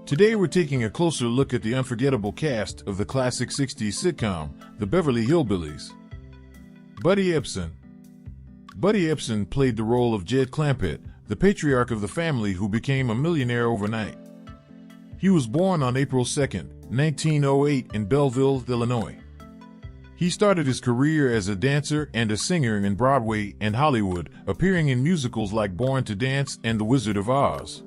Today we're taking a closer look at the unforgettable cast of the classic 60s sitcom, The Beverly Hillbillies. Buddy Ebsen. Buddy Ebsen played the role of Jed Clampett, the patriarch of the family who became a millionaire overnight. He was born on April 2, 1908 in Belleville, Illinois. He started his career as a dancer and a singer in Broadway and Hollywood, appearing in musicals like Born to Dance and The Wizard of Oz.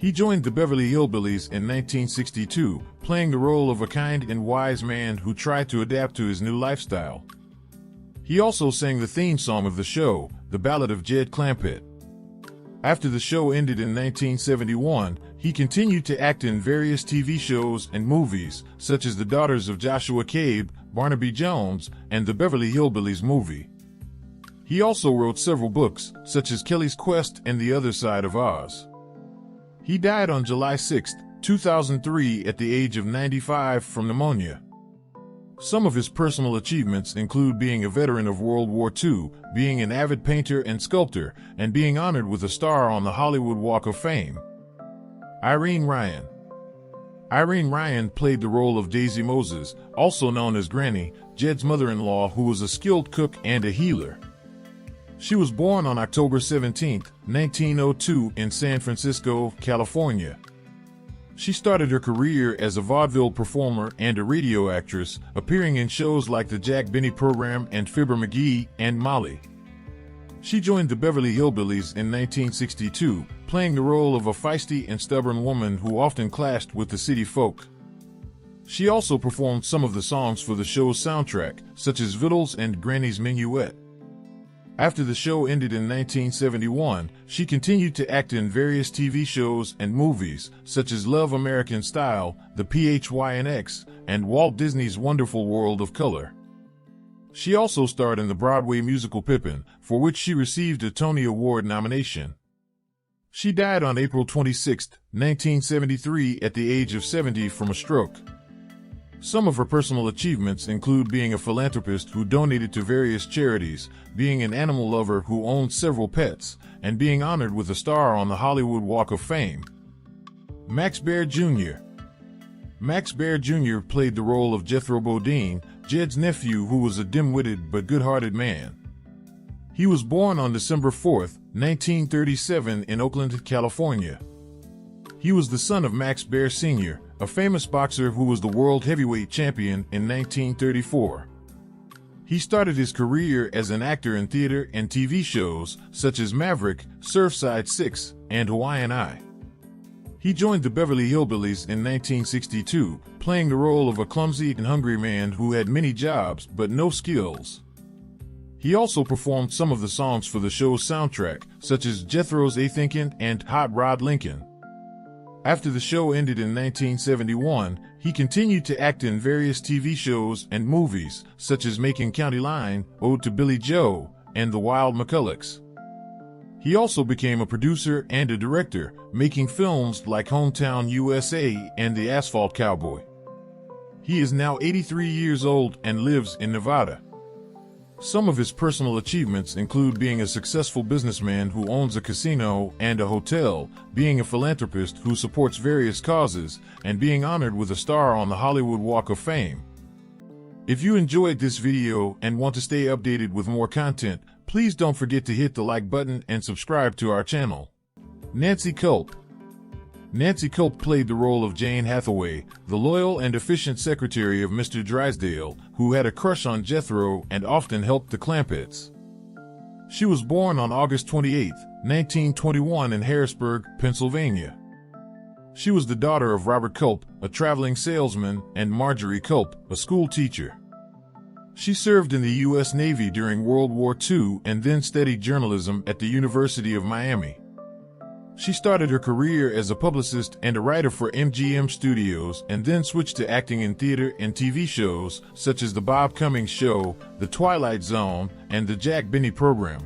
He joined the Beverly Hillbillies in 1962, playing the role of a kind and wise man who tried to adapt to his new lifestyle. He also sang the theme song of the show, The Ballad of Jed Clampett. After the show ended in 1971, he continued to act in various TV shows and movies, such as The Daughters of Joshua Cabe, Barnaby Jones, and the Beverly Hillbillies movie. He also wrote several books, such as Kelly's Quest and The Other Side of Oz. He died on July 6, 2003 at the age of 95 from pneumonia. Some of his personal achievements include being a veteran of World War II, being an avid painter and sculptor, and being honored with a star on the Hollywood Walk of Fame. Irene Ryan. Irene Ryan played the role of Daisy Moses, also known as Granny, Jed's mother-in-law who was a skilled cook and a healer. She was born on October 17, 1902 in San Francisco, California. She started her career as a vaudeville performer and a radio actress, appearing in shows like the Jack Benny Program and Fibber McGee and Molly. She joined the Beverly Hillbillies in 1962, playing the role of a feisty and stubborn woman who often clashed with the city folk. She also performed some of the songs for the show's soundtrack, such as Vittles and Granny's Minuet. After the show ended in 1971, she continued to act in various TV shows and movies, such as Love American Style, The PHYNX, and Walt Disney's Wonderful World of Color. She also starred in the Broadway musical Pippin, for which she received a Tony Award nomination. She died on April 26, 1973 at the age of 70 from a stroke. Some of her personal achievements include being a philanthropist who donated to various charities, being an animal lover who owned several pets, and being honored with a star on the Hollywood Walk of Fame. Max Baer Jr. Max Baer Jr. played the role of Jethro Bodine, Jed's nephew who was a dim-witted but good-hearted man. He was born on December 4, 1937 in Oakland, California. He was the son of Max Baer Sr., a famous boxer who was the world heavyweight champion in 1934. He started his career as an actor in theater and TV shows such as Maverick, Surfside 6, and Hawaiian Eye. He joined the Beverly Hillbillies in 1962, playing the role of a clumsy and hungry man who had many jobs but no skills. He also performed some of the songs for the show's soundtrack, such as Jethro's A Thinkin' and Hot Rod Lincoln. After the show ended in 1971, he continued to act in various TV shows and movies, such as Macon County Line, Ode to Billy Joe, and The Wild McCullochs. He also became a producer and a director, making films like Hometown USA and The Asphalt Cowboy. He is now 83 years old and lives in Nevada. Some of his personal achievements include being a successful businessman who owns a casino and a hotel, being a philanthropist who supports various causes, and being honored with a star on the Hollywood Walk of Fame. If you enjoyed this video and want to stay updated with more content, please don't forget to hit the like button and subscribe to our channel. Nancy Culp. Nancy Culp played the role of Jane Hathaway, the loyal and efficient secretary of Mr. Drysdale, who had a crush on Jethro and often helped the Clampetts. She was born on August 28, 1921 in Harrisburg, Pennsylvania. She was the daughter of Robert Culp, a traveling salesman, and Marjorie Culp, a school teacher. She served in the U.S. Navy during World War II and then studied journalism at the University of Miami. She started her career as a publicist and a writer for MGM Studios and then switched to acting in theater and TV shows such as The Bob Cummings Show, The Twilight Zone, and The Jack Benny Program.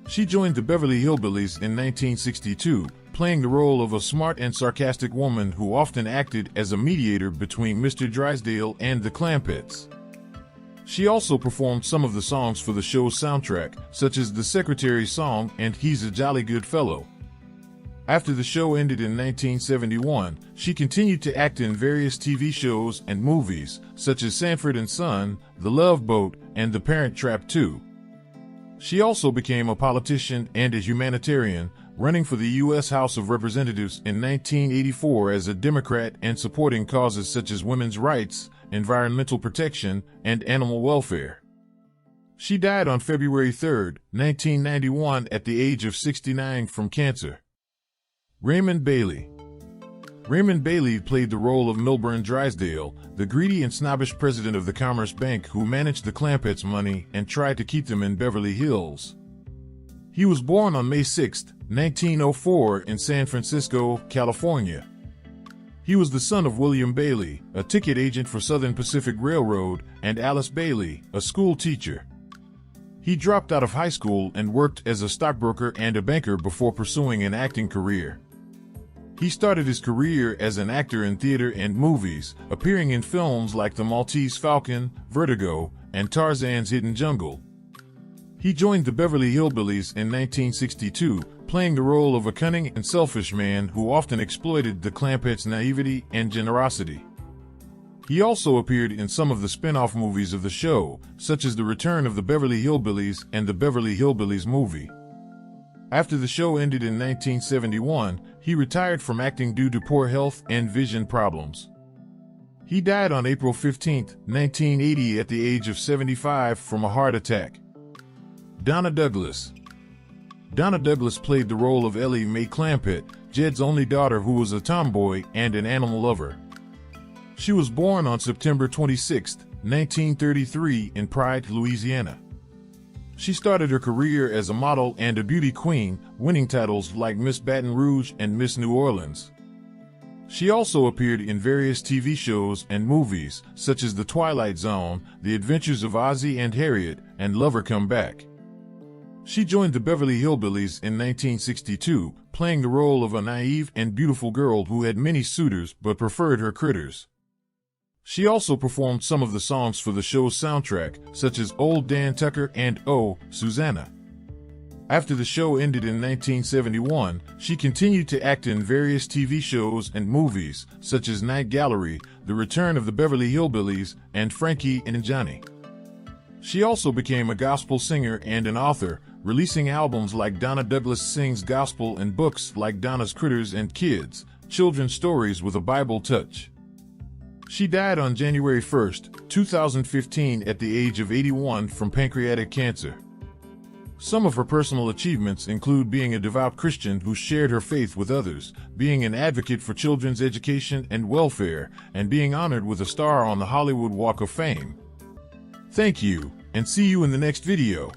She joined the Beverly Hillbillies in 1962, playing the role of a smart and sarcastic woman who often acted as a mediator between Mr. Drysdale and the Clampetts. She also performed some of the songs for the show's soundtrack, such as the Secretary's Song and He's a Jolly Good Fellow. After the show ended in 1971, she continued to act in various TV shows and movies, such as Sanford and Son, The Love Boat, and The Parent Trap 2. She also became a politician and a humanitarian, running for the U.S. House of Representatives in 1984 as a Democrat and supporting causes such as women's rights, environmental protection, and animal welfare. She died on February 3, 1991 at the age of 69 from cancer. Raymond Bailey. Raymond Bailey played the role of Milburn Drysdale, the greedy and snobbish president of the Commerce Bank who managed the Clampetts' money and tried to keep them in Beverly Hills. He was born on May 6, 1904 in San Francisco, California. He was the son of William Bailey, a ticket agent for Southern Pacific Railroad, and Alice Bailey, a school teacher. He dropped out of high school and worked as a stockbroker and a banker before pursuing an acting career. He started his career as an actor in theater and movies, appearing in films like The Maltese Falcon, Vertigo, and Tarzan's Hidden Jungle. He joined the Beverly Hillbillies in 1962, playing the role of a cunning and selfish man who often exploited the Clampetts' naivety and generosity. He also appeared in some of the spin-off movies of the show, such as The Return of the Beverly Hillbillies and the Beverly Hillbillies movie. After the show ended in 1971, he retired from acting due to poor health and vision problems. He died on April 15, 1980 at the age of 75 from a heart attack. Donna Douglas. Donna Douglas played the role of Ellie May Clampett, Jed's only daughter who was a tomboy and an animal lover. She was born on September 26, 1933 in Pride, Louisiana. She started her career as a model and a beauty queen, winning titles like Miss Baton Rouge and Miss New Orleans. She also appeared in various TV shows and movies, such as The Twilight Zone, The Adventures of Ozzie and Harriet, and Lover Come Back. She joined the Beverly Hillbillies in 1962, playing the role of a naive and beautiful girl who had many suitors but preferred her critters. She also performed some of the songs for the show's soundtrack, such as Old Dan Tucker and Oh, Susanna. After the show ended in 1971, she continued to act in various TV shows and movies, such as Night Gallery, The Return of the Beverly Hillbillies, and Frankie and Johnny. She also became a gospel singer and an author, releasing albums like Donna Douglas Sings Gospel and books like Donna's Critters and Kids, children's stories with a Bible touch. She died on January 1, 2015 at the age of 81 from pancreatic cancer. Some of her personal achievements include being a devout Christian who shared her faith with others, being an advocate for children's education and welfare, and being honored with a star on the Hollywood Walk of Fame. Thank you, and see you in the next video.